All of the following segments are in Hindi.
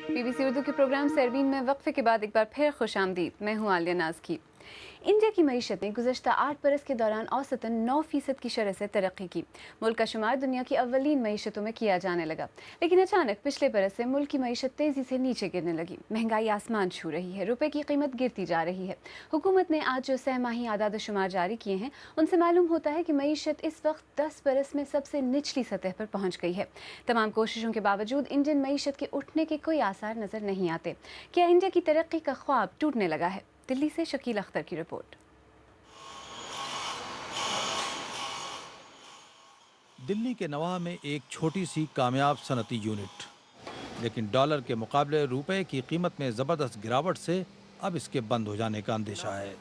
BBC उर्दू के प्रोग्राम सरवीन में वक्फे के बाद एक बार फिर खुशामदीद। मैं हूँ आलिया नाज की। इंडिया की मईशत ने गुज़श्ता 8 बरस के दौरान औसतन 9% की शरह से तरक्की की। मुल्क का शुमार दुनिया की अव्वलीन मईशतों में किया जाने लगा, लेकिन अचानक पिछले बरस से मुल्क की मईशत तेज़ी से नीचे गिरने लगी। महंगाई आसमान छू रही है, रुपए की कीमत गिरती जा रही है। हुकूमत ने आज जो सहमाही आदाद शुमार जारी किए हैं, उनसे मालूम होता है कि मईशत इस वक्त 10 बरस में सबसे निचली सतह पर पहुँच गई है। तमाम कोशिशों के बावजूद इंडियन मईशत के उठने के कोई आसार नजर नहीं आते। क्या इंडिया की तरक्की का ख्वाब टूटने लगा है? दिल्ली से शकील अख्तर की रिपोर्ट। दिल्ली के नवाह में एक छोटी सी कामयाब सनती यूनिट, लेकिन डॉलर के मुकाबले रुपए की कीमत में जबरदस्त गिरावट से अब इसके बंद हो जाने का अंदेशा है।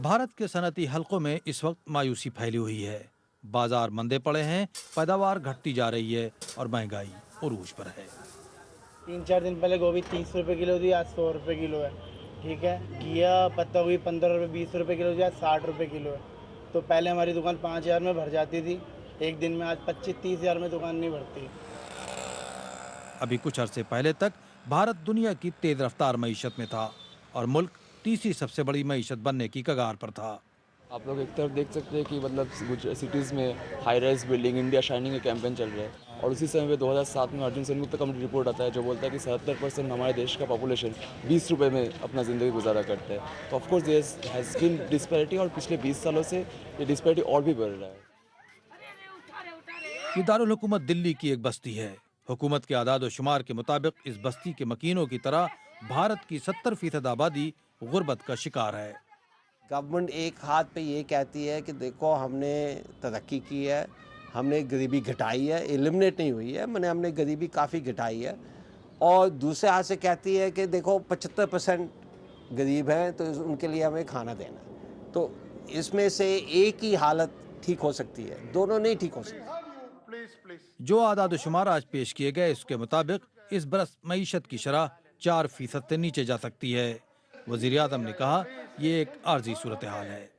भारत के सनती हलकों में इस वक्त मायूसी फैली हुई है। बाजार मंदे पड़े हैं, पैदावार घटती जा रही है और महंगाई उरूज पर है। 3-4 दिन पहले गोभी 30 रुपए किलो थी, आज 100 रुपए किलो है। ठीक है, घिया पत्ता गोभी 15 रुपए 20 रुपए किलो थी, आज 60 रुपए किलो है। तो पहले हमारी दुकान 5,000 में भर जाती थी एक दिन में, आज 25-30 हज़ार में दुकान नहीं भरती। अभी कुछ अरसे पहले तक भारत दुनिया की तेज रफ्तार मईशत में था और मुल्क तीसरी सबसे बड़ी मईशत बनने की कगार पर था। आप लोग एक तरफ देख सकते हैं कि मतलब कुछ सिटीज़ में high rise building India shining का कैंपेन चल रहा है, और उसी समय पे 2007 में अर्जुन सिंह का रिपोर्ट आता है जो बोलता है कि 77% हमारे देश का पॉपुलेशन 20 रुपये में अपना ज़िंदगी गुजारा करता है। तो of course there has been disparity, और पिछले 20 सालों से ये डिस्पैरिटी और भी बढ़ रहा है। ये दारुल हुकूमत दिल्ली की एक बस्ती है। हुकूमत के आदाद शुमार के मुताबिक इस बस्ती के मकीनों की तरह भारत की 70% आबादी गुर्बत का शिकार है। गवर्नमेंट एक हाथ पे ये कहती है कि देखो हमने तरक्की की है, हमने गरीबी घटाई है, एलिमिनेट नहीं हुई है, मैंने हमने गरीबी काफ़ी घटाई है, और दूसरे हाथ से कहती है कि देखो 75% गरीब हैं तो उनके लिए हमें खाना देना है। तो इसमें से एक ही हालत ठीक हो सकती है, दोनों नहीं ठीक हो सकती। जो आदाद शुमार आज पेश किए गए उसके मुताबिक इस बरस मईशत की शरह 4% से नीचे जा सकती है। वज़ीर आज़म ने कहा ये एक आर्जी सूरत हाल है।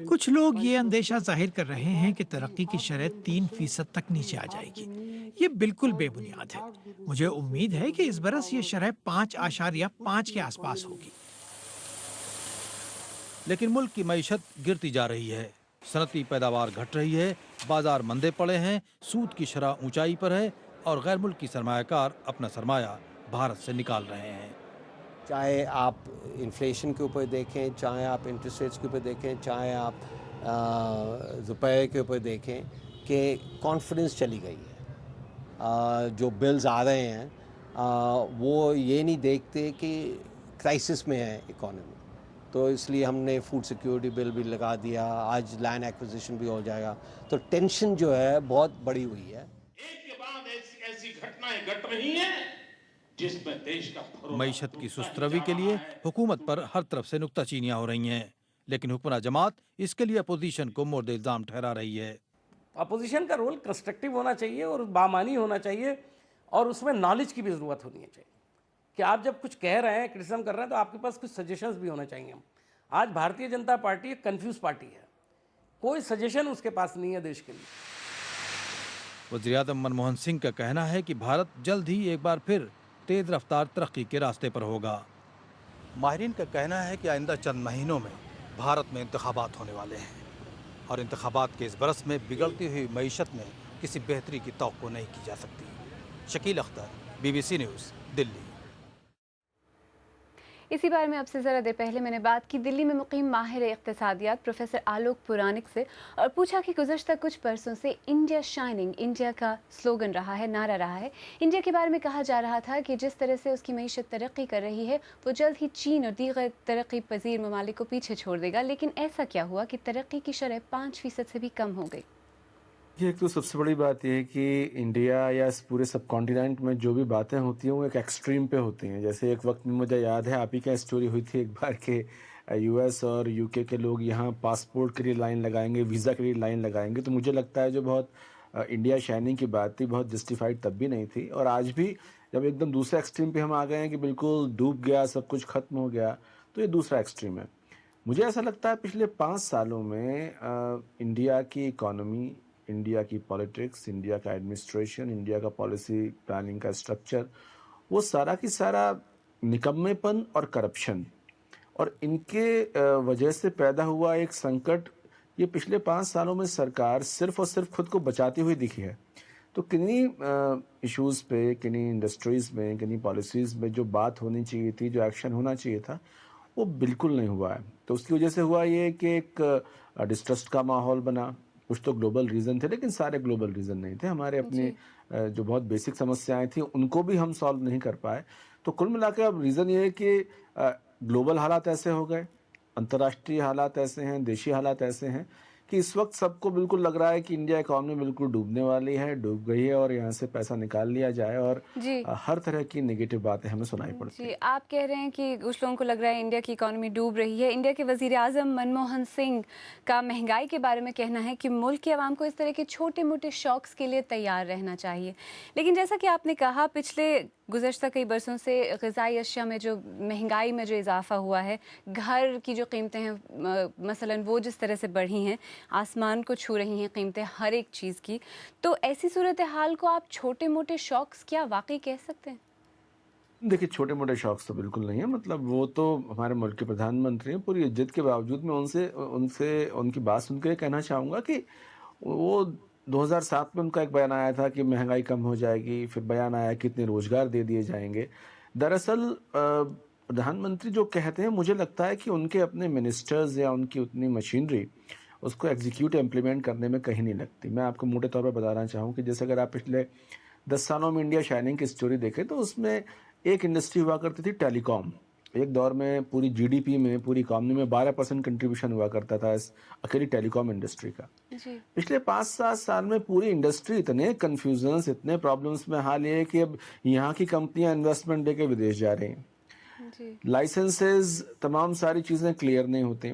कुछ लोग ये अंदेशा जाहिर कर रहे हैं कि तरक्की की शरह 3% तक नीचे आ जाएगी। ये बिल्कुल बेबुनियाद है। मुझे उम्मीद है कि इस बरस ये शरह 5.5 के आसपास होगी। लेकिन मुल्क की मईशत गिरती जा रही है, सनती पैदावार घट रही है, बाजार मंदे पड़े हैं, सूद की शरह ऊंचाई पर है और गैर मुल्की सरमायाकार अपना सरमाया भारत से निकाल रहे हैं। चाहे आप इन्फ्लेशन के ऊपर देखें, चाहे आप इंटरेस्ट रेट्स के ऊपर देखें, चाहे आप रुपए के ऊपर देखें कि कॉन्फिडेंस चली गई है। जो बिल्स आ रहे हैं वो ये नहीं देखते कि क्राइसिस में है इकोनॉमी, तो इसलिए हमने फूड सिक्योरिटी बिल भी लगा दिया, आज लैंड एक्विजिशन भी हो जाएगा। तो टेंशन जो है बहुत बड़ी हुई है। एक के बाद ऐसी घटनाएं घट रही हैं जिसमें देश का मईशत की सुस्तरवी के लिए हुकूमत पर हर तरफ से नुक्ताचीनियां हो रही हैं, लेकिन हुक्मरान जमात इसके लिए अपोजिशन को मोर्द इल्जाम ठहरा रही है। अपोजिशन का रोल कंस्ट्रक्टिव होना चाहिए और बामानी होना चाहिए, और उसमें नॉलेज की भी ज़रूरत होनी चाहिए कि आप जब कुछ कह रहे हैं, क्रिटिसिज्म कर रहे हैं, तो आपके पास कुछ सजेशंस भी होने चाहिए। आज भारतीय जनता पार्टी एक कंफ्यूज पार्टी है, कोई सजेशन उसके पास नहीं है देश के लिए। वज़ीर आज़म मनमोहन सिंह का कहना है कि भारत जल्द ही एक बार फिर तेज रफ्तार तरक्की के रास्ते पर होगा। माहिरीन का कहना है कि आइंदा चंद महीनों में भारत में इंतखाबात होने वाले हैं और इंतखाबात के इस बरस में बिगड़ती हुई मईशत में किसी बेहतरी की तवक्को नहीं की जा सकती। Shakeel Akhtar, BBC news, Delhi. इसी बारे में अब से ज़रा देर पहले मैंने बात की दिल्ली में मुकीम माहिर इक़्तिसादियात प्रोफेसर आलोक पुरानिक से और पूछा कि गुज़श्ता कुछ बरसों से इंडिया शाइनिंग इंडिया का स्लोगन रहा है, नारा रहा है। इंडिया के बारे में कहा जा रहा था कि जिस तरह से उसकी मईशत तरक्की कर रही है वो जल्द ही चीन और दीगर तरक्की पजीर ममालिक को पीछे छोड़ देगा, लेकिन ऐसा क्या हुआ कि तरक्की की शरह 5% से भी कम हो गई? ये एक तो सबसे बड़ी बात यह है कि इंडिया या इस पूरे सब कॉन्टिनेंट में जो भी बातें होती हैं वो एक एक्सट्रीम पे होती हैं। जैसे एक वक्त में मुझे याद है, आप ही क्या स्टोरी हुई थी एक बार के US और UK के लोग यहाँ पासपोर्ट के लिए लाइन लगाएंगे, वीज़ा के लिए लाइन लगाएंगे। तो मुझे लगता है जो बहुत इंडिया शाइनिंग की बात थी बहुत जस्टिफाइड तब भी नहीं थी, और आज भी जब एकदम दूसरे एक्सट्रीम पे हम आ गए हैं कि बिल्कुल डूब गया, सब कुछ खत्म हो गया, तो ये दूसरा एक्सट्रीम है। मुझे ऐसा लगता है पिछले 5 सालों में इंडिया की इकॉनमी इंडिया की पॉलिटिक्स, इंडिया का एडमिनिस्ट्रेशन, इंडिया का पॉलिसी प्लानिंग का स्ट्रक्चर, वो सारा की सारा निकम्मेपन और करप्शन और इनके वजह से पैदा हुआ एक संकट, ये पिछले 5 सालों में सरकार सिर्फ और सिर्फ खुद को बचाती हुई दिखी है। तो किन्हीं इश्यूज़ पे, किन्हीं इंडस्ट्रीज़ में, किन्हीं पॉलिसीज़ में जो बात होनी चाहिए थी, जो एक्शन होना चाहिए था, वो बिल्कुल नहीं हुआ है। तो उसकी वजह से हुआ ये कि एक डिस्ट्रस्ट का माहौल बना। कुछ तो ग्लोबल रीज़न थे, लेकिन सारे ग्लोबल रीज़न नहीं थे। हमारे अपने जो बहुत बेसिक समस्याएं थी उनको भी हम सॉल्व नहीं कर पाए। तो कुल मिलाकर अब रीज़न ये है कि ग्लोबल हालात ऐसे हो गए, अंतर्राष्ट्रीय हालात ऐसे हैं, देशी हालात ऐसे हैं कि इस वक्त सबको बिल्कुल लग रहा है कि इंडिया इकॉनमी बिल्कुल डूबने वाली है, डूब गई है और यहाँ से पैसा निकाल लिया जाए और हर तरह की नेगेटिव बातें हमें सुनाई पड़ती हैं। जी, आप कह रहे हैं कि कुछ लोगों को लग रहा है इंडिया की इकॉनमी डूब रही है। इंडिया के वज़ीर आज़म मनमोहन सिंह का महंगाई के बारे में कहना है कि मुल्क के अवाम को इस तरह के छोटे मोटे शौक़ के लिए तैयार रहना चाहिए। लेकिन जैसा कि आपने कहा, पिछले गुज़श्ता कई बरसों से ग़िज़ाई अशिया में जो महंगाई में जो इजाफ़ा हुआ है, घर की जो कीमतें हैं मसलन वो जिस तरह से बढ़ी हैं, आसमान को छू रही हैं कीमतें हर एक चीज़ की, तो ऐसी सूरत हाल को आप छोटे मोटे शौक़ क्या वाकई कह सकते हैं? देखिए, छोटे मोटे शौक़ तो बिल्कुल नहीं है। मतलब वो तो हमारे मुल्क के प्रधानमंत्री हैं। पूरी इज्जत के बावजूद मैं उनसे उनकी बात सुन के कहना चाहूँगा कि वो 2007 में उनका एक बयान आया था कि महंगाई कम हो जाएगी, फिर बयान आया कि इतने रोज़गार दे दिए जाएंगे। दरअसल प्रधानमंत्री जो कहते हैं, मुझे लगता है कि उनके अपने मिनिस्टर्स या उनकी उतनी मशीनरी उसको एग्जीक्यूट इम्प्लीमेंट करने में कहीं नहीं लगती। मैं आपको मोटे तौर पर बताना चाहूँ कि जैसे अगर आप पिछले 10 सालों में इंडिया शाइनिंग की स्टोरी देखें तो उसमें एक इंडस्ट्री हुआ करती थी टेलीकॉम। एक दौर में पूरी जीडीपी में, पूरी इकॉनमी में 12% कंट्रीब्यूशन हुआ करता था इस अकेली टेलीकॉम इंडस्ट्री का। पिछले 5-7 साल में पूरी इंडस्ट्री इतने कन्फ्यूजन्स, इतने प्रॉब्लम्स में हाल ये है कि अब यहाँ की कंपनियां इन्वेस्टमेंट देके विदेश जा रही हैं। लाइसेंसेज, तमाम सारी चीज़ें क्लियर नहीं होती।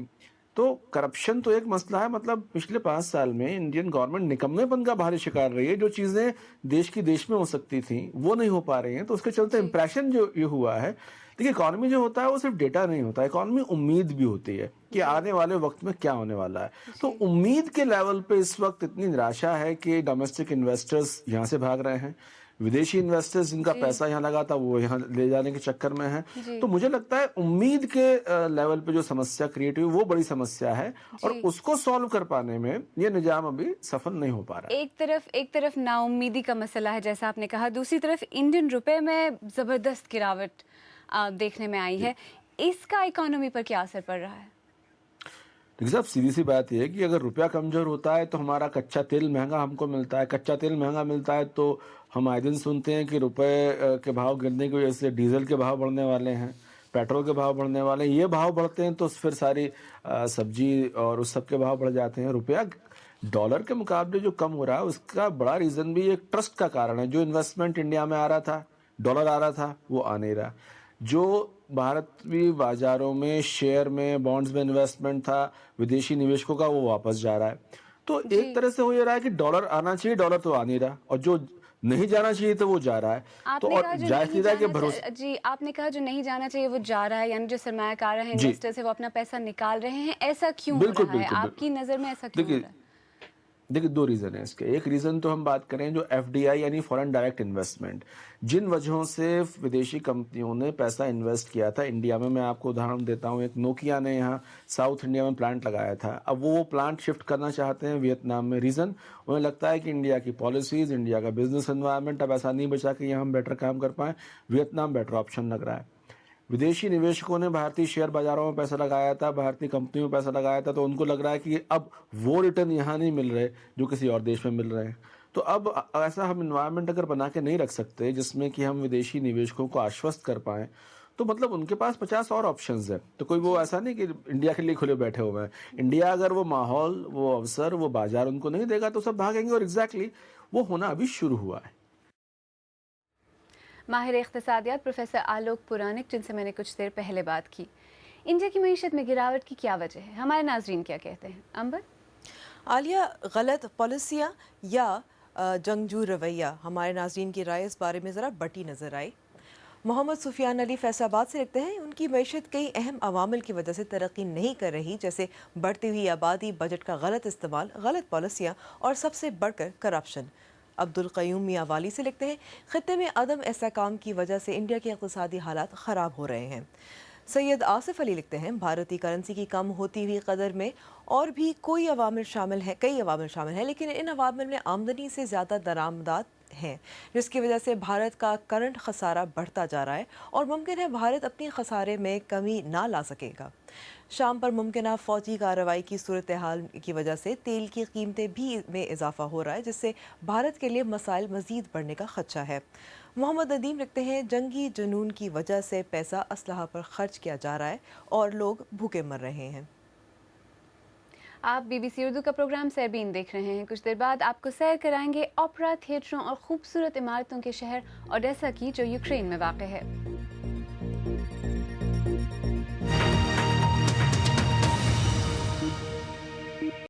तो करप्शन तो एक मसला है। मतलब पिछले 5 साल में इंडियन गवर्नमेंट निकम्मेपन का भारी शिकार रही है। जो चीज़ें देश में हो सकती थी वो नहीं हो पा रही हैं। तो उसके चलते इम्प्रेशन जो ये हुआ है, देखिए इकॉनमी जो होता है वो सिर्फ डेटा नहीं होता, इकॉनमी उम्मीद भी होती है कि आने वाले वक्त में क्या होने वाला है। तो उम्मीद के लेवल पे इस वक्त इतनी निराशा है कि डोमेस्टिक इन्वेस्टर्स यहाँ से भाग रहे हैं, विदेशी इन्वेस्टर्स जिनका पैसा यहाँ लगा था वो यहाँ ले जाने के चक्कर में है। तो मुझे लगता है उम्मीद के लेवल पे जो समस्या क्रिएट हुई वो बड़ी समस्या है और उसको सॉल्व कर पाने में ये निजाम अभी सफल नहीं हो पा रहा है। एक तरफ नाउम्मीदी का मसला है जैसा आपने कहा, दूसरी तरफ इंडियन रुपए में ज़बरदस्त गिरावट देखने में आई है। इसका इकोनॉमी पर क्या असर पड़ रहा है? देखिए साहब, सीधी सी बात यह है कि अगर रुपया कमज़ोर होता है तो हमारा कच्चा तेल महंगा हमको मिलता है। कच्चा तेल महंगा मिलता है तो हम आए दिन सुनते हैं कि रुपए के भाव गिरने की वजह से डीजल के भाव बढ़ने वाले हैं, पेट्रोल के भाव बढ़ने वाले हैं। ये भाव बढ़ते हैं तो फिर सारी सब्जी और उस सब के भाव बढ़ जाते हैं। रुपया डॉलर के मुकाबले जो कम हो रहा है उसका बड़ा रीज़न भी एक ट्रस्ट का कारण है। जो इन्वेस्टमेंट इंडिया में आ रहा था, डॉलर आ रहा था, वो आ नहीं रहा। जो भारतीय बाजारों में शेयर में, बॉन्ड्स में इन्वेस्टमेंट था विदेशी निवेशकों का, वो वापस जा रहा है। तो एक तरह से हो ये रहा है कि डॉलर आना चाहिए, डॉलर तो आ नहीं रहा, और जो नहीं जाना चाहिए तो वो जा रहा है। तो और जायज़ के भरोसे जी, आपने कहा जो नहीं जाना चाहिए वो जा रहा है, यानी जो सरमायाकार है, इन्वेस्टर्स है, वो अपना पैसा निकाल रहे हैं। ऐसा क्यों हो रहा है आपकी नज़र में? ऐसा क्यों हो रहा है? देखिए 2 रीज़न है इसके। एक रीज़न तो हम बात करें जो FDI यानी फॉरेन डायरेक्ट इन्वेस्टमेंट, जिन वजहों से विदेशी कंपनियों ने पैसा इन्वेस्ट किया था इंडिया में। मैं आपको उदाहरण देता हूँ, एक नोकिया ने यहाँ साउथ इंडिया में प्लांट लगाया था। अब वो प्लांट शिफ्ट करना चाहते हैं वियतनाम में। रीज़न, उन्हें लगता है कि इंडिया की पॉलिसीज़, इंडिया का बिजनेस एनवायरनमेंट अब ऐसा नहीं बचा कि यहाँ हम बेटर काम कर पाएँ। वियतनाम बेटर ऑप्शन लग रहा है। विदेशी निवेशकों ने भारतीय शेयर बाजारों में पैसा लगाया था, भारतीय कंपनियों में पैसा लगाया था, तो उनको लग रहा है कि अब वो रिटर्न यहाँ नहीं मिल रहे जो किसी और देश में मिल रहे हैं। तो अब ऐसा हम इन्वायरमेंट अगर बना के नहीं रख सकते जिसमें कि हम विदेशी निवेशकों को आश्वस्त कर पाएँ, तो मतलब उनके पास 50 और ऑप्शंस है। तो कोई वो ऐसा नहीं कि इंडिया के लिए खुले बैठे हुए हैं। इंडिया अगर वो माहौल, वो अवसर, वो बाजार उनको नहीं देगा तो सब भागेंगे, और एग्जैक्टली वो होना अभी शुरू हुआ है। माहिर इख्तिसादियात प्रोफेसर आलोक पुरानिक, जिनसे मैंने कुछ देर पहले बात की। इंडिया की मईशत में गिरावट की क्या वजह है? हमारे नाजरीन क्या कहते हैं? अंबर? आलिया, गलत पॉलिसियाँ या जंगजू रवैया? हमारे नाजरीन की राय इस बारे में ज़रा बटी नज़र आई। मोहम्मद सुफियान अली फैसलाबाद से लिखते हैं, उनकी मैशत कई अहम अवामिल की वजह से तरक्की नहीं कर रही, जैसे बढ़ती हुई आबादी, बजट का गलत इस्तेमाल, गलत पॉलिसियाँ और सबसे बढ़कर करप्शन। अब्दुल क़य्यूम मियाँ वाली से लिखते हैं, खित्ते में अदम इस्तेहकाम की वजह से इंडिया के इक़्तिसादी हालात ख़राब हो रहे हैं। सैयद आसिफ अली लिखते हैं, भारतीय करेंसी की कम होती हुई कदर में और भी कई अवामिल शामिल हैं, लेकिन इन अवामिल में आमदनी से ज़्यादा दरामदात हैं, जिसकी वजह से भारत का करंट खसारा बढ़ता जा रहा है और मुमकिन है भारत अपनी खसारे में कमी ना ला सकेगा। शाम पर मुमकिन फ़ौजी कार्रवाई की सूरत हाल की वजह से तेल की कीमतें भी में इजाफा हो रहा है, जिससे भारत के लिए मसाइल मज़ीद बढ़ने का खदशा है। मोहम्मद नदीम लिखते हैं, जंगी जुनून की वजह से पैसा असलहा पर खर्च किया जा रहा है और लोग भूखे मर रहे हैं। आप BBC उर्दू का प्रोग्राम सैरबीन देख रहे हैं। कुछ देर बाद आपको सैर कराएंगे ओपेरा थिएटरों और खूबसूरत इमारतों के शहर ओडेसा की, जो यूक्रेन में वाक़ है।